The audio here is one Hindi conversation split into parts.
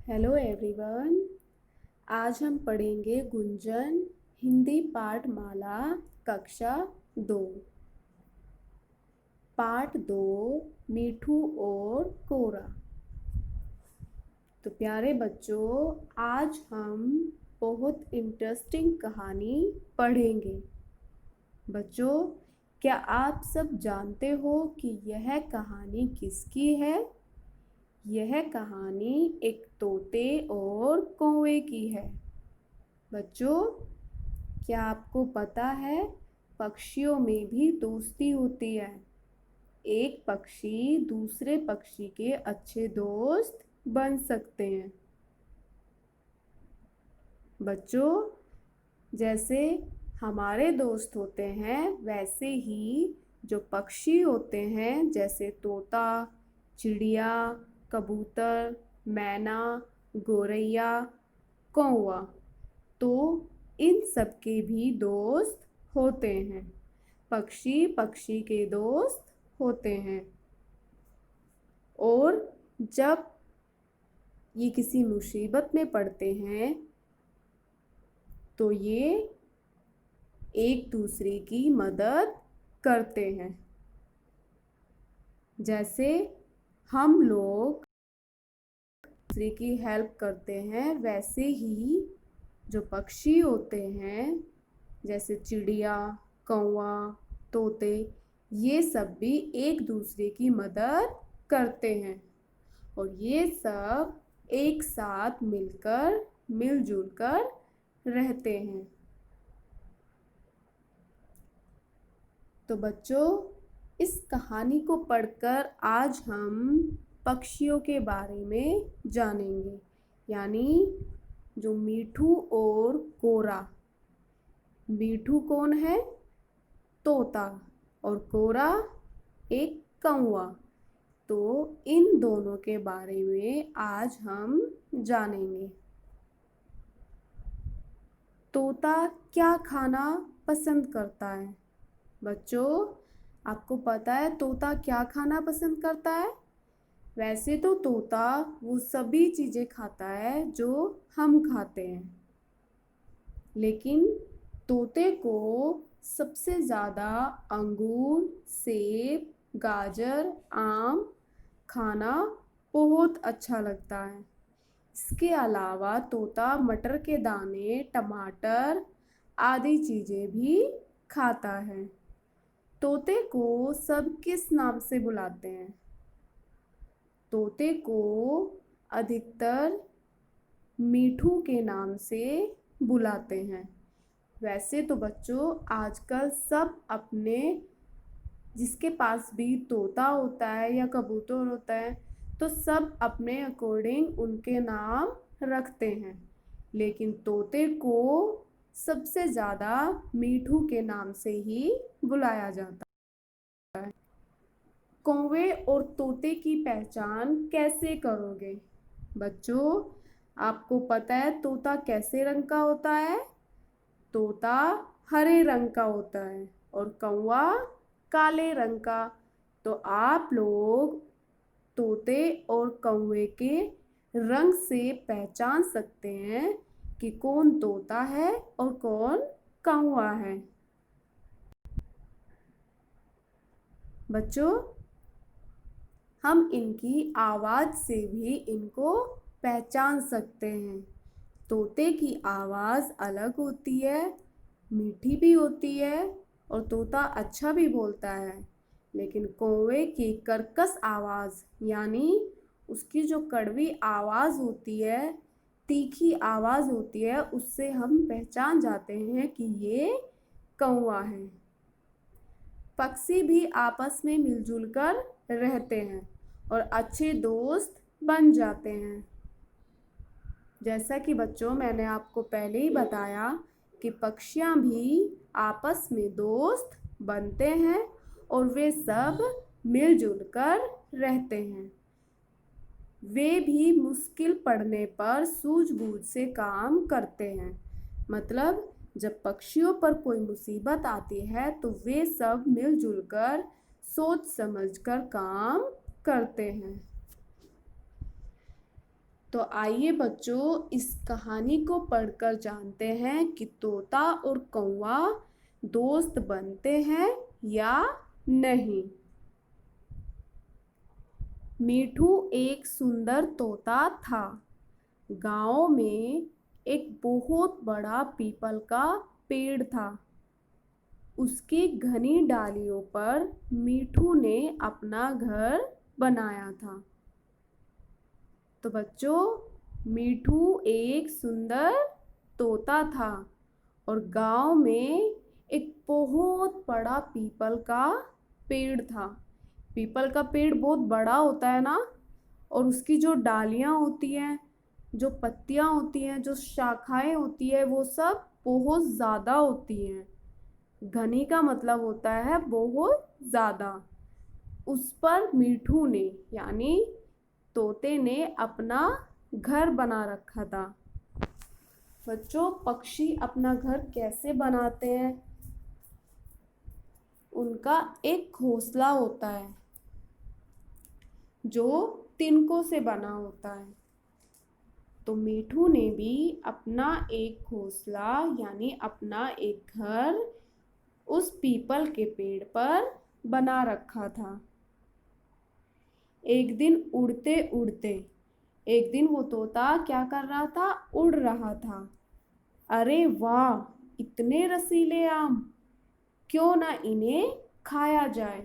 Hello everyone. आज हम पढ़ेंगे गुंजन हिंदी पाठमाला कक्षा 2। पाठ 2 मीठू और कोरा। तो प्यारे बच्चों, आज हम बहुत इंटरेस्टिंग कहानी पढ़ेंगे। बच्चों, क्या आप सब जानते हो कि यह कहानी किसकी है? यह कहानी एक तोते और कौवे की है। बच्चों, क्या आपको पता है पक्षियों में भी दोस्ती होती है? एक पक्षी दूसरे पक्षी के अच्छे दोस्त बन सकते हैं। बच्चों, जैसे हमारे दोस्त होते हैं वैसे ही जो पक्षी होते हैं जैसे तोता, चिड़िया, कबूतर, मैना, गोरैया, कौवा, तो इन सब के भी दोस्त होते हैं। पक्षी पक्षी के दोस्त होते हैं। और जब ये किसी मुसीबत में पड़ते हैं तो ये एक दूसरे की मदद करते हैं। जैसे हम लोग दूसरे की हेल्प करते हैं वैसे ही जो पक्षी होते हैं जैसे चिड़िया, कौवा, तोते, ये सब भी एक दूसरे की मदद करते हैं और ये सब एक साथ मिलकर मिलजुल कर रहते हैं। तो बच्चों, इस कहानी को पढ़कर आज हम पक्षियों के बारे में जानेंगे, यानी जो मीठू और कोरा। मीठू कौन है? तोता। और कोरा एक कौवा। तो इन दोनों के बारे में आज हम जानेंगे। तोता क्या खाना पसंद करता है? बच्चों, आपको पता है तोता क्या खाना पसंद करता है? वैसे तो तोता वो सभी चीज़ें खाता है जो हम खाते हैं, लेकिन तोते को सबसे ज़्यादा अंगूर, सेब, गाजर, आम खाना बहुत अच्छा लगता है। इसके अलावा तोता मटर के दाने, टमाटर आदि चीज़ें भी खाता है। तोते को सब किस नाम से बुलाते हैं? तोते को अधिकतर मीठू के नाम से बुलाते हैं। वैसे तो बच्चों, आजकल सब अपने जिसके पास भी तोता होता है या कबूतर होता है तो सब अपने अकॉर्डिंग उनके नाम रखते हैं, लेकिन तोते को सबसे ज़्यादा मीठू के नाम से ही बुलाया जाता है। कौवे और तोते की पहचान कैसे करोगे? बच्चों, आपको पता है तोता कैसे रंग का होता है? तोता हरे रंग का होता है और कौवा काले रंग का। तो आप लोग तोते और कौवे के रंग से पहचान सकते हैं कि कौन तोता है और कौन कौवा है। बच्चों, हम इनकी आवाज़ से भी इनको पहचान सकते हैं। तोते की आवाज़ अलग होती है, मीठी भी होती है और तोता अच्छा भी बोलता है, लेकिन कौवे की कर्कश आवाज़ यानी उसकी जो कड़वी आवाज़ होती है, तीखी आवाज़ होती है, उससे हम पहचान जाते हैं कि ये कौवा है। पक्षी भी आपस में मिलजुल कर रहते हैं और अच्छे दोस्त बन जाते हैं। जैसा कि बच्चों मैंने आपको पहले ही बताया कि पक्षियाँ भी आपस में दोस्त बनते हैं और वे सब मिलजुल कर रहते हैं। वे भी मुश्किल पड़ने पर सूझबूझ से काम करते हैं। मतलब जब पक्षियों पर कोई मुसीबत आती है तो वे सब मिलजुल कर सोच समझकर काम करते हैं। तो आइए बच्चों इस कहानी को पढ़कर जानते हैं कि तोता और कौवा दोस्त बनते हैं या नहीं। मीठू एक सुंदर तोता था। गांव में एक बहुत बड़ा पीपल का पेड़ था। उसकी घनी डालियों पर मीठू ने अपना घर बनाया था। तो बच्चों, मीठू एक सुंदर तोता था और गांव में एक बहुत बड़ा पीपल का पेड़ था। पीपल का पेड़ बहुत बड़ा होता है ना, और उसकी जो डालियां होती हैं, जो पत्तियां होती हैं, जो शाखाएं होती है, वो सब बहुत ज़्यादा होती हैं। घनी का मतलब होता है बहुत ज़्यादा। उस पर मीठू ने यानी तोते ने अपना घर बना रखा था। बच्चों, पक्षी अपना घर कैसे बनाते हैं? उनका एक घोंसला होता है जो तिनकों से बना होता है। तो मीठू ने भी अपना एक घोंसला यानी अपना एक घर उस पीपल के पेड़ पर बना रखा था। एक दिन उड़ते उड़ते एक दिन वो तोता क्या कर रहा था? उड़ रहा था। अरे वाह, इतने रसीले आम, क्यों ना इन्हें खाया जाए।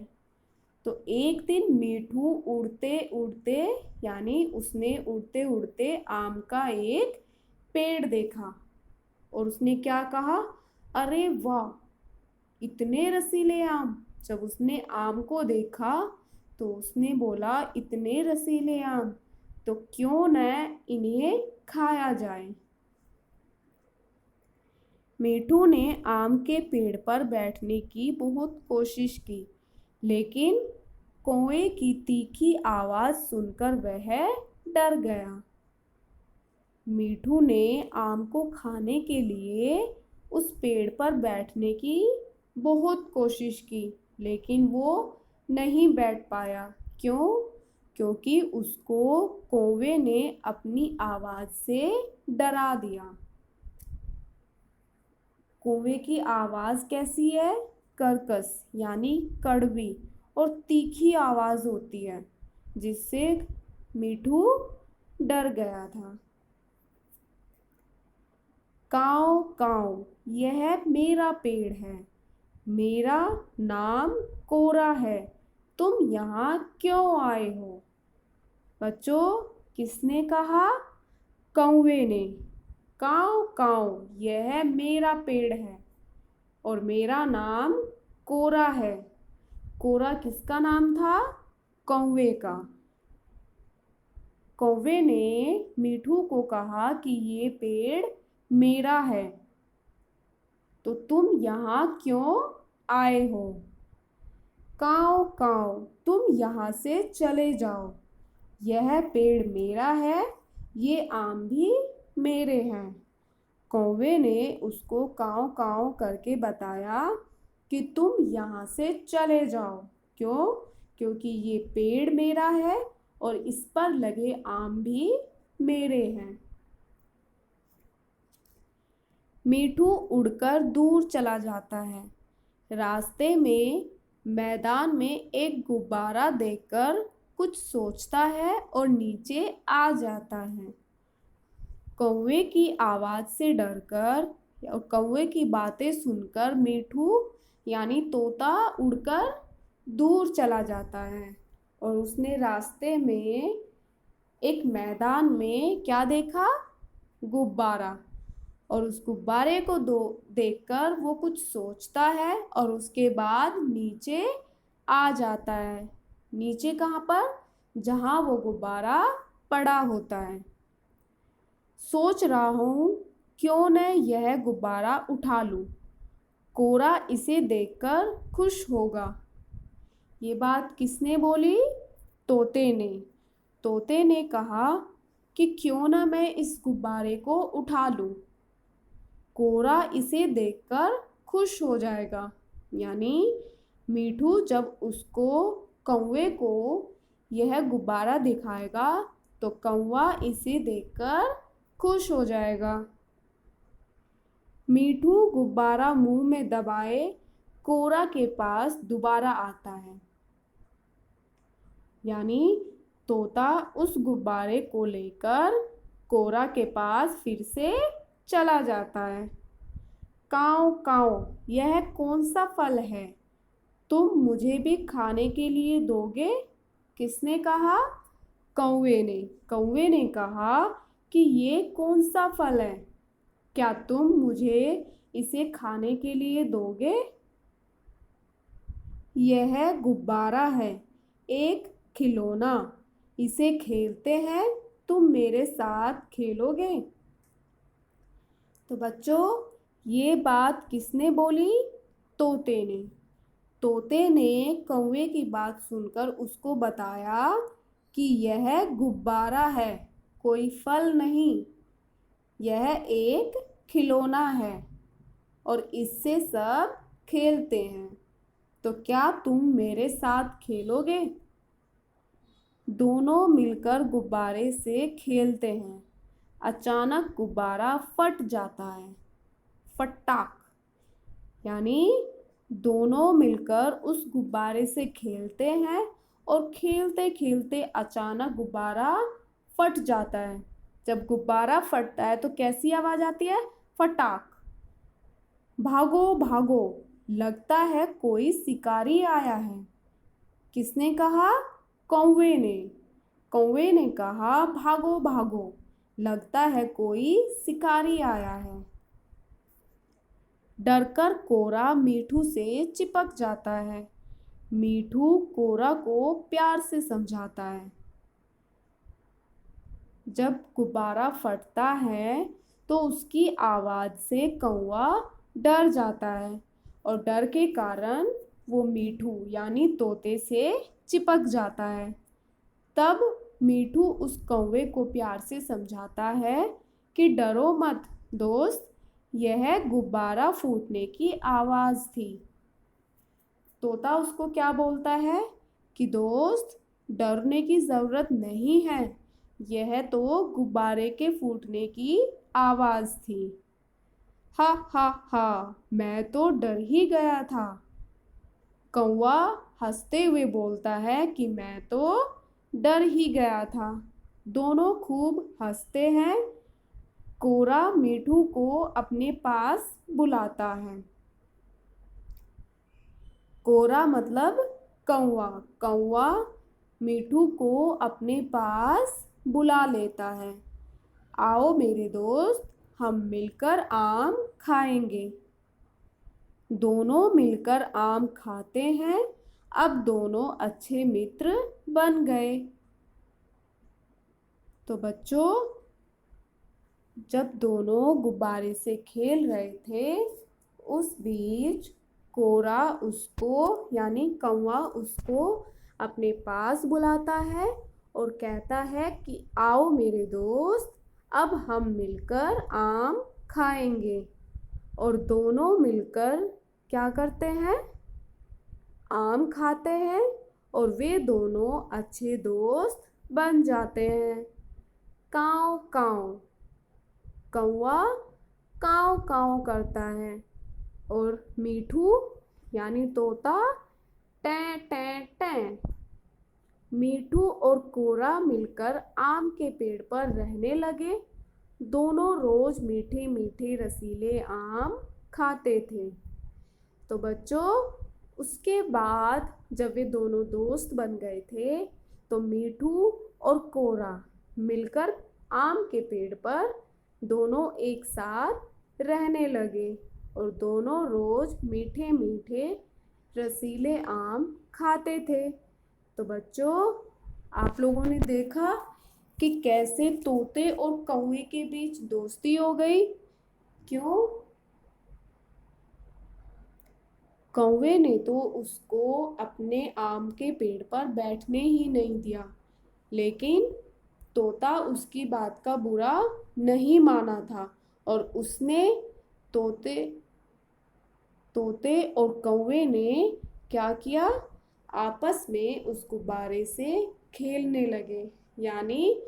तो एक दिन मीठू उड़ते उड़ते यानी उसने उड़ते उड़ते आम का एक पेड़ देखा और उसने क्या कहा? अरे वाह, इतने रसीले आम। जब उसने आम को देखा तो उसने बोला, इतने रसीले आम, तो क्यों न इन्हें खाया जाए। मीठू ने आम के पेड़ पर बैठने की बहुत कोशिश की, लेकिन कौवे की तीखी आवाज़ सुनकर वह डर गया। मीठू ने आम को खाने के लिए उस पेड़ पर बैठने की बहुत कोशिश की, लेकिन वो नहीं बैठ पाया। क्यों? क्योंकि उसको कौवे ने अपनी आवाज़ से डरा दिया। कौवे की आवाज़ कैसी है? कर्कश यानी कड़वी और तीखी आवाज़ होती है, जिससे मीठू डर गया था। काव काव, यह मेरा पेड़ है, मेरा नाम कोरा है, तुम यहाँ क्यों आए हो? बच्चों, किसने कहा? कौवे ने। काव काव, यह मेरा पेड़ है और मेरा नाम कोरा है। कोरा किसका नाम था? कौवे का। कौवे ने मीठू को कहा कि ये पेड़ मेरा है, तो तुम यहाँ क्यों आए हो? काव काव, तुम यहाँ से चले जाओ, यह पेड़ मेरा है, ये आम भी मेरे हैं। कौवे ने उसको काव काव करके बताया कि तुम यहाँ से चले जाओ। क्यों? क्योंकि ये पेड़ मेरा है और इस पर लगे आम भी मेरे हैं। मीठू उड़कर दूर चला जाता है। रास्ते में मैदान में एक गुब्बारा देखकर कुछ सोचता है और नीचे आ जाता है। कौवे की आवाज़ से डरकर और कौवे की बातें सुनकर मीठू यानी तोता उड़कर दूर चला जाता है और उसने रास्ते में एक मैदान में क्या देखा? गुब्बारा। और उस गुब्बारे को देखकर वो कुछ सोचता है और उसके बाद नीचे आ जाता है। नीचे कहाँ पर? जहाँ वो गुब्बारा पड़ा होता है। सोच रहा हूँ क्यों न यह गुब्बारा उठा लूँ, कोरा इसे देखकर खुश होगा। ये बात किसने बोली? तोते ने। तोते ने कहा कि क्यों न मैं इस गुब्बारे को उठा लूँ, कोरा इसे देखकर खुश हो जाएगा। यानी मीठू जब उसको कौवे को यह गुब्बारा दिखाएगा तो कौवा इसे देखकर खुश हो जाएगा। मीठू गुब्बारा मुंह में दबाए कोरा के पास दोबारा आता है। यानी तोता उस गुब्बारे को लेकर कोरा के पास फिर से चला जाता है। काऊ काऊ, यह कौन सा फल है? तुम मुझे भी खाने के लिए दोगे? किसने कहा? कौवे ने। कौवे ने कहा कि ये कौन सा फल है? क्या तुम मुझे इसे खाने के लिए दोगे? यह गुब्बारा है, एक खिलौना। इसे खेलते हैं, तुम मेरे साथ खेलोगे? तो बच्चों, ये बात किसने बोली? तोते ने। तोते ने कौवे की बात सुनकर उसको बताया कि यह गुब्बारा है, कोई फल नहीं। यह एक खिलौना है और इससे सब खेलते हैं। तो क्या तुम मेरे साथ खेलोगे? दोनों मिलकर गुब्बारे से खेलते हैं। अचानक गुब्बारा फट जाता है। फटाक। यानी दोनों मिलकर उस गुब्बारे से खेलते हैं और खेलते खेलते अचानक गुब्बारा फट जाता है। जब गुब्बारा फटता है तो कैसी आवाज आती है? फटाक। भागो भागो, लगता है कोई शिकारी आया है। किसने कहा? कौवे ने। कौवे ने कहा भागो भागो, लगता है कोई शिकारी आया है। डरकर कोरा मीठू से चिपक जाता है। मीठू कोरा को प्यार से समझाता है। जब गुब्बारा फटता है तो उसकी आवाज़ से कौवा डर जाता है और डर के कारण वो मीठू यानी तोते से चिपक जाता है। तब मीठू उस कौवे को प्यार से समझाता है कि डरो मत दोस्त, यह गुब्बारा फूटने की आवाज़ थी। तोता उसको क्या बोलता है कि दोस्त, डरने की ज़रूरत नहीं है, यह तो गुब्बारे के फूटने की आवाज़ थी। हा हा हा, मैं तो डर ही गया था। कौवा हंसते हुए बोलता है कि मैं तो डर ही गया था। दोनों खूब हंसते हैं। कोरा मीठू को अपने पास बुलाता है। कोरा मतलब कौवा। कौवा मीठू को अपने पास बुला लेता है। आओ मेरे दोस्त, हम मिलकर आम खाएंगे। दोनों मिलकर आम खाते हैं। अब दोनों अच्छे मित्र बन गए। तो बच्चों, जब दोनों गुब्बारे से खेल रहे थे उस बीच कोरा उसको यानी कौवा उसको अपने पास बुलाता है और कहता है कि आओ मेरे दोस्त, अब हम मिलकर आम खाएंगे। और दोनों मिलकर क्या करते हैं? आम खाते हैं और वे दोनों अच्छे दोस्त बन जाते हैं। काऊ काऊ, कौवा काऊ काऊ करता है और मीठू यानी तोता टें टें टें। मीठू और कोरा मिलकर आम के पेड़ पर रहने लगे। दोनों रोज मीठे मीठे रसीले आम खाते थे। तो बच्चों, उसके बाद जब वे दोनों दोस्त बन गए थे तो मीठू और कोरा मिलकर आम के पेड़ पर दोनों एक साथ रहने लगे और दोनों रोज मीठे मीठे रसीले आम खाते थे। तो बच्चों, आप लोगों ने देखा कि कैसे तोते और कौवे के बीच दोस्ती हो गई। क्यों? कौवे ने तो उसको अपने आम के पेड़ पर बैठने ही नहीं दिया, लेकिन तोता उसकी बात का बुरा नहीं माना था और उसने तोते तोते और कौवे ने क्या किया? आपस में उस गुब्बारे से खेलने लगे। यानी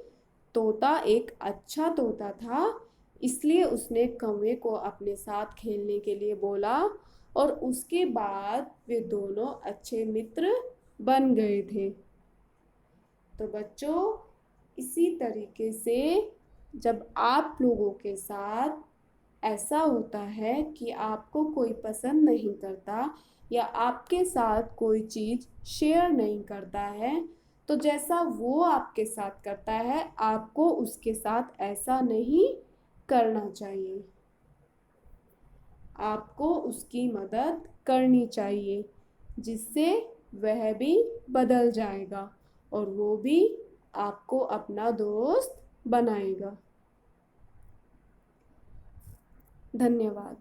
तोता एक अच्छा तोता था, इसलिए उसने कौवे को अपने साथ खेलने के लिए बोला और उसके बाद वे दोनों अच्छे मित्र बन गए थे। तो बच्चों, इसी तरीके से जब आप लोगों के साथ ऐसा होता है कि आपको कोई पसंद नहीं करता या आपके साथ कोई चीज़ शेयर नहीं करता है, तो जैसा वो आपके साथ करता है आपको उसके साथ ऐसा नहीं करना चाहिए। आपको उसकी मदद करनी चाहिए, जिससे वह भी बदल जाएगा और वो भी आपको अपना दोस्त बनाएगा। धन्यवाद।